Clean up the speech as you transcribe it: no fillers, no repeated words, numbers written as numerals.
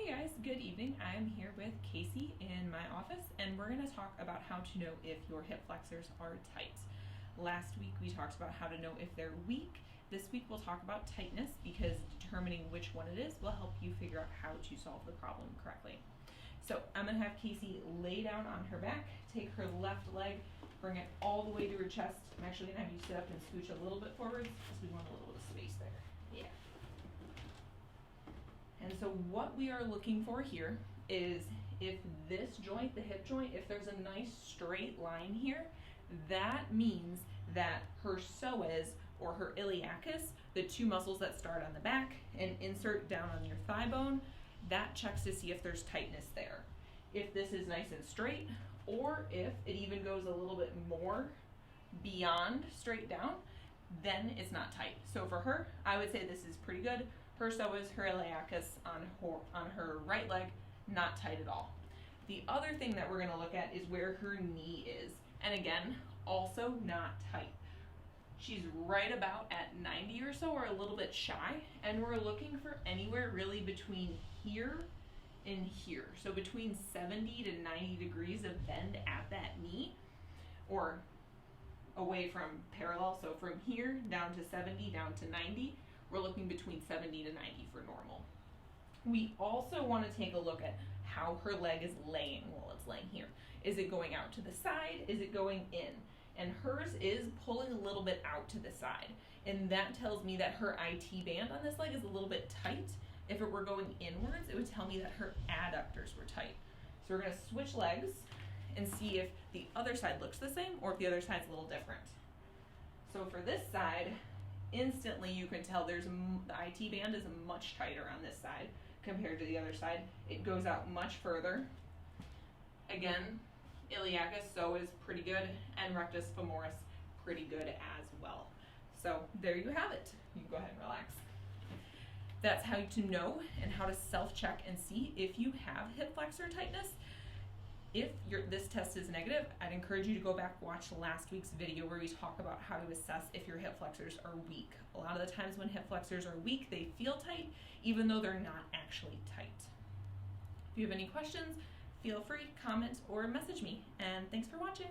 Hey guys, good evening. I'm here with Casey in my office and we're going to talk about how to know if your hip flexors are tight. Last week we talked about how to know if they're weak. This week we'll talk about tightness because determining which one it is will help you figure out how to solve the problem correctly. So I'm going to have Casey lay down on her back, take her left leg, bring it all the way to her chest. I'm actually going to have you sit up and scooch a little bit forward because we want a little bit of space there. Yeah. And so what we are looking for here is if this joint, the hip joint, if there's a nice straight line here, that means that her psoas or her iliacus, the two muscles that start on the back and insert down on your thigh bone, that checks to see if there's tightness there. If this is nice and straight, or if it even goes a little bit more beyond straight down, then it's not tight. So for her, I would say this is pretty good. Her psoas, her iliacus on her right leg, not tight at all. The other thing that we're going to look at is where her knee is. And again, also not tight. She's right about at 90 or so, or a little bit shy, and we're looking for anywhere really between here and here. So between 70 to 90 degrees of bend at that knee, or away from parallel. So from here down to 70, down to 90, we're looking between 70 to 90 for normal. We also want to take a look at how her leg is laying while it's laying here. Is it going out to the side? Is it going in? And hers is pulling a little bit out to the side. And that tells me that her IT band on this leg is a little bit tight. If it were going inwards, it would tell me that her adductors were tight. So we're going to switch legs and see if the other side looks the same or if the other side's a little different. So for this side, instantly you can tell the IT band is much tighter on this side compared to the other side. It goes out much further. Again, iliacus, so is pretty good, and rectus femoris, pretty good as well. So there you have it. You can go ahead and relax. That's how to know and how to self-check and see if you have hip flexor tightness. If this test is negative, I'd encourage you to go back, watch last week's video where we talk about how to assess if your hip flexors are weak. A lot of the times when hip flexors are weak, they feel tight, even though they're not actually tight. If you have any questions, feel free, comment, or message me. And thanks for watching.